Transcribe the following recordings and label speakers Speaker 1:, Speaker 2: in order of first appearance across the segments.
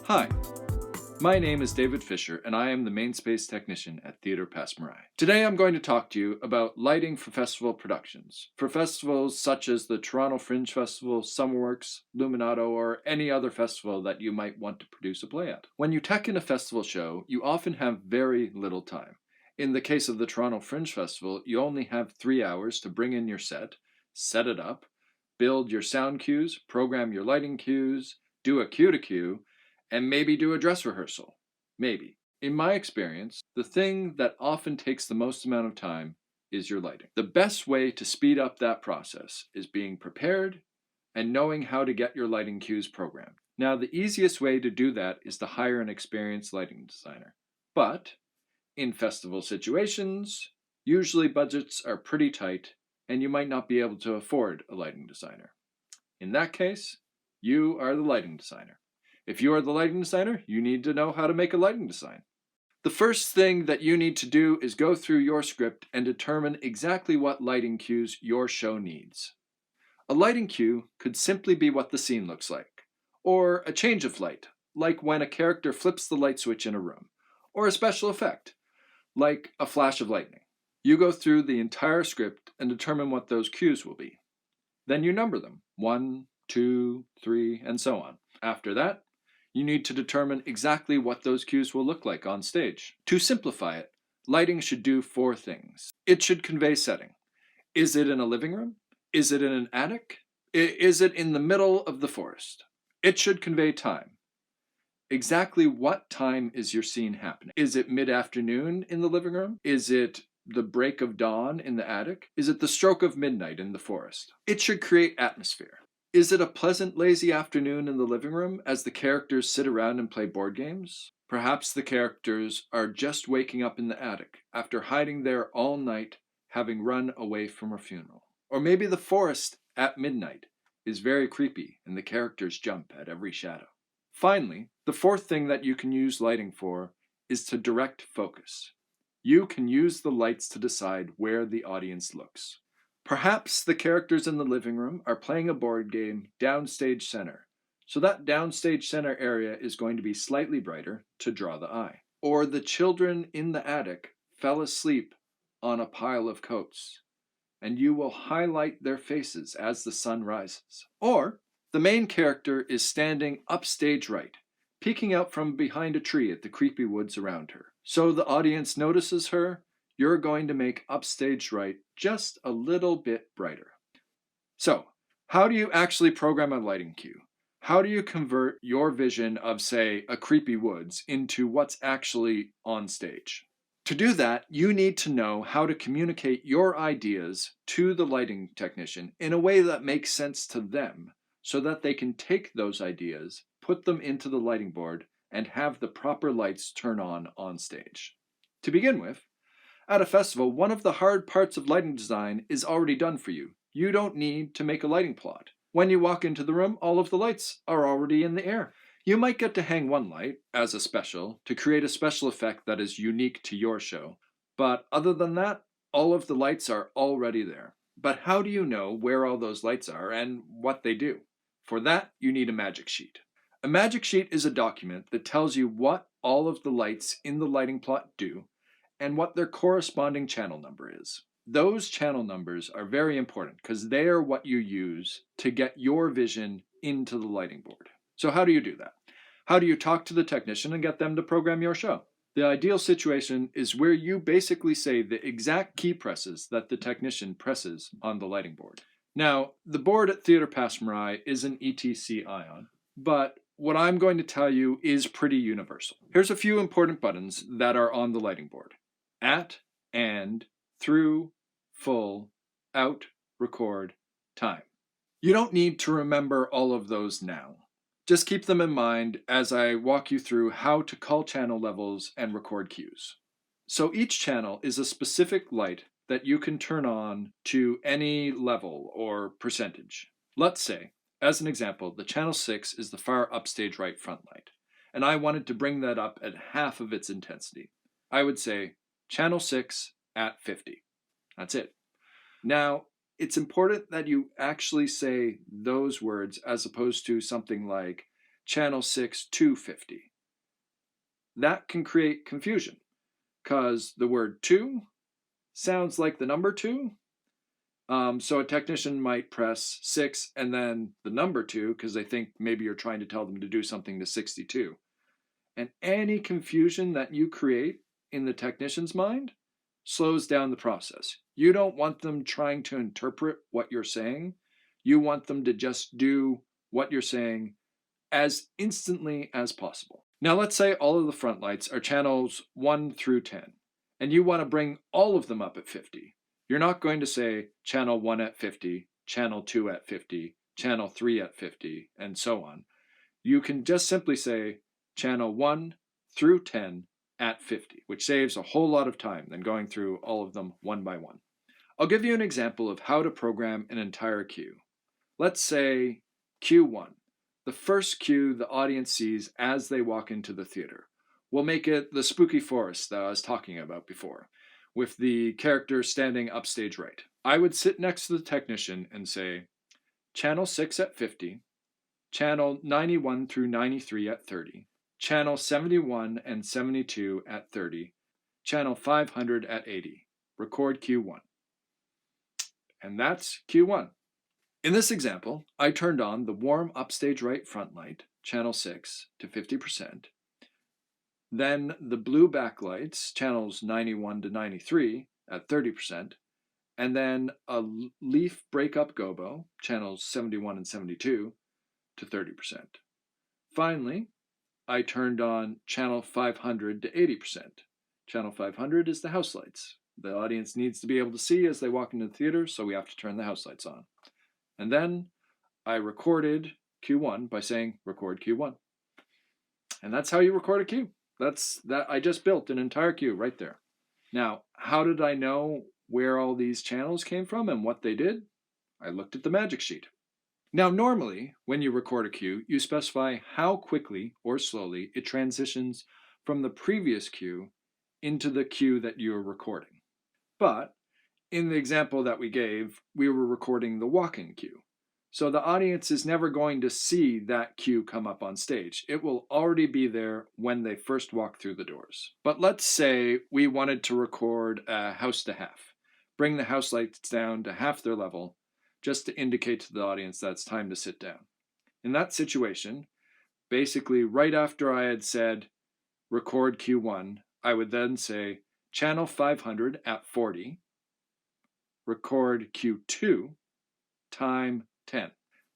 Speaker 1: Hi, my name is David Fisher, and I am the Mainspace technician at Passe Muraille. Today I'm going to talk to you about lighting for festival productions. For festivals such as the Toronto Fringe Festival, Summerworks, Luminato, or any other festival that you might want to produce a play at. When you tech in a festival show, you often have very little time. In the case of the Toronto Fringe Festival, you only have 3 hours to bring in your set it up, build your sound cues, program your lighting cues, do a cue to cue, and maybe do a dress rehearsal. Maybe. In my experience, the thing that often takes the most amount of time is your lighting. The best way to speed up that process is being prepared and knowing how to get your lighting cues programmed. Now, the easiest way to do that is to hire an experienced lighting designer. But in festival situations, usually budgets are pretty tight and you might not be able to afford a lighting designer. In that case, you are the lighting designer. If you are the lighting designer, you need to know how to make a lighting design. The first thing that you need to do is go through your script and determine exactly what lighting cues your show needs. A lighting cue could simply be what the scene looks like, or a change of light, like when a character flips the light switch in a room, or a special effect, like a flash of lightning. You go through the entire script and determine what those cues will be. Then you number them, 1, 2, 3, and so on. After that, you need to determine exactly what those cues will look like on stage. To simplify it, lighting should do 4 things. It should convey setting. Is it in a living room? Is it in an attic? Is it in the middle of the forest? It should convey time. Exactly what time is your scene happening? Is it mid-afternoon in the living room? Is it the break of dawn in the attic? Is it the stroke of midnight in the forest? It should create atmosphere. Is it a pleasant, lazy afternoon in the living room as the characters sit around and play board games? Perhaps the characters are just waking up in the attic after hiding there all night, having run away from a funeral. Or maybe the forest at midnight is very creepy and the characters jump at every shadow. Finally, the 4th thing that you can use lighting for is to direct focus. You can use the lights to decide where the audience looks. Perhaps the characters in the living room are playing a board game downstage center, so that downstage center area is going to be slightly brighter to draw the eye. Or the children in the attic fell asleep on a pile of coats, and you will highlight their faces as the sun rises. Or the main character is standing upstage right, peeking out from behind a tree at the creepy woods around her. So the audience notices her. You're going to make upstage right just a little bit brighter. So, how do you actually program a lighting cue? How do you convert your vision of, say, a creepy woods into what's actually on stage? To do that, you need to know how to communicate your ideas to the lighting technician in a way that makes sense to them, so that they can take those ideas, put them into the lighting board, and have the proper lights turn on stage. To begin with, at a festival, one of the hard parts of lighting design is already done for you. You don't need to make a lighting plot. When you walk into the room, all of the lights are already in the air. You might get to hang one light as a special to create a special effect that is unique to your show. But other than that, all of the lights are already there. But how do you know where all those lights are and what they do? For that, you need a magic sheet. A magic sheet is a document that tells you what all of the lights in the lighting plot do and what their corresponding channel number is. Those channel numbers are very important because they are what you use to get your vision into the lighting board. So how do you do that? How do you talk to the technician and get them to program your show? The ideal situation is where you basically say the exact key presses that the technician presses on the lighting board. Now, the board at Passe Muraille is an ETC ion, but what I'm going to tell you is pretty universal. Here's a few important buttons that are on the lighting board. At, and, through, full, out, record, time. You don't need to remember all of those now. Just keep them in mind as I walk you through how to call channel levels and record cues. So each channel is a specific light that you can turn on to any level or percentage. Let's say, as an example, the channel 6 is the far upstage right front light, and I wanted to bring that up at half of its intensity. I would say channel 6 at 50. That's it. Now, it's important that you actually say those words as opposed to something like channel 6 to 50. That can create confusion because the word to sounds like the number 2. So a technician might press 6 and then the number 2 because they think maybe you're trying to tell them to do something to 62. And any confusion that you create in the technician's mind slows down the process. You don't want them trying to interpret what you're saying. You want them to just do what you're saying as instantly as possible. Now let's say all of the front lights are channels 1 through 10, and you want to bring all of them up at 50. You're not going to say channel 1 at 50, channel 2 at 50, channel 3 at 50, and so on. You can just simply say channel 1 through 10 at 50, which saves a whole lot of time than going through all of them one by one. I'll give you an example of how to program an entire cue. Let's say cue 1, the first cue the audience sees as they walk into the theater. We'll make it the spooky forest that I was talking about before, with the character standing upstage right. I would sit next to the technician and say, channel 6 at 50, channel 91 through 93 at 30, channel 71 and 72 at 30, channel 500 at 80. Record cue 1. And that's cue 1. In this example, I turned on the warm upstage right front light, channel 6, to 50%, then the blue backlights, channels 91 to 93, at 30%, and then a leaf breakup gobo, channels 71 and 72, to 30%. Finally, I turned on channel 500 to 80%. Channel 500 is the house lights. The audience needs to be able to see as they walk into the theater, so we have to turn the house lights on. And then I recorded cue 1 by saying record cue 1. And that's how you record a cue. I just built an entire cue right there. Now, how did I know where all these channels came from and what they did? I looked at the magic sheet. Now, normally, when you record a cue, you specify how quickly or slowly it transitions from the previous cue into the cue that you're recording. But in the example that we gave, we were recording the walk-in cue. So the audience is never going to see that cue come up on stage. It will already be there when they first walk through the doors. But let's say we wanted to record a house to half. Bring the house lights down to half their level, just to indicate to the audience that it's time to sit down. In that situation, basically right after I had said record cue 1, I would then say channel 500 at 40, record cue 2, time 10.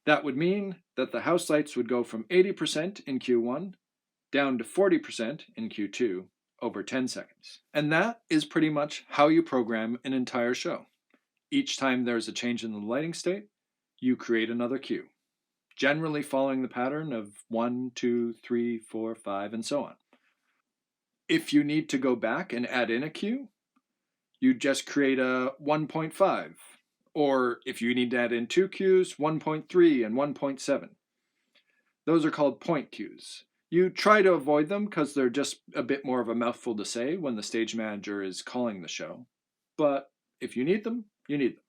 Speaker 1: That would mean that the house lights would go from 80% in cue 1 down to 40% in cue 2 over 10 seconds. And that is pretty much how you program an entire show. Each time there's a change in the lighting state, you create another cue, generally following the pattern of 1, 2, 3, 4, 5, and so on. If you need to go back and add in a cue, you just create a 1.5. Or if you need to add in 2 cues, 1.3 and 1.7. Those are called point cues. You try to avoid them because they're just a bit more of a mouthful to say when the stage manager is calling the show. But if you need them, you need them.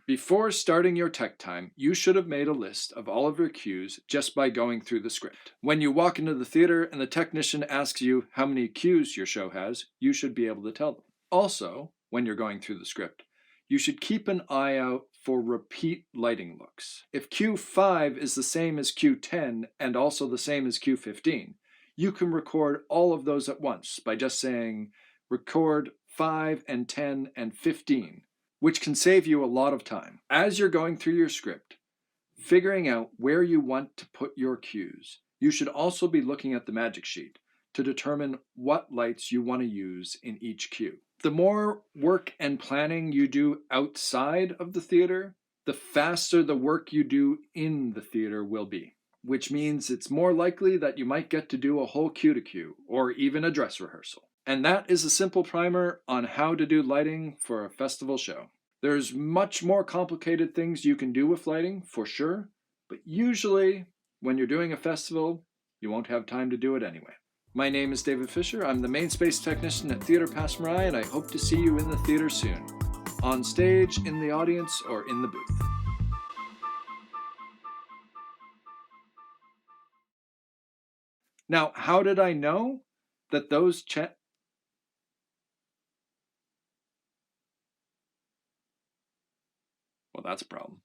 Speaker 1: Before starting your tech time, you should have made a list of all of your cues just by going through the script. When you walk into the theater and the technician asks you how many cues your show has, you should be able to tell them. Also, when you're going through the script, you should keep an eye out for repeat lighting looks. If cue 5 is the same as cue 10 and also the same as cue 15, you can record all of those at once by just saying record 5 and 10 and 15, which can save you a lot of time. As you're going through your script, figuring out where you want to put your cues, you should also be looking at the magic sheet to determine what lights you want to use in each cue. The more work and planning you do outside of the theater, the faster the work you do in the theater will be, which means it's more likely that you might get to do a whole cue to cue or even a dress rehearsal. And that is a simple primer on how to do lighting for a festival show. There's much more complicated things you can do with lighting, for sure, but usually when you're doing a festival, you won't have time to do it anyway. My name is David Fisher. I'm the Mainspace technician at Theater Passe, Muraille, and I hope to see you in the theater soon. On stage, in the audience, or in the booth. Now, how did I know that those Well, that's a problem.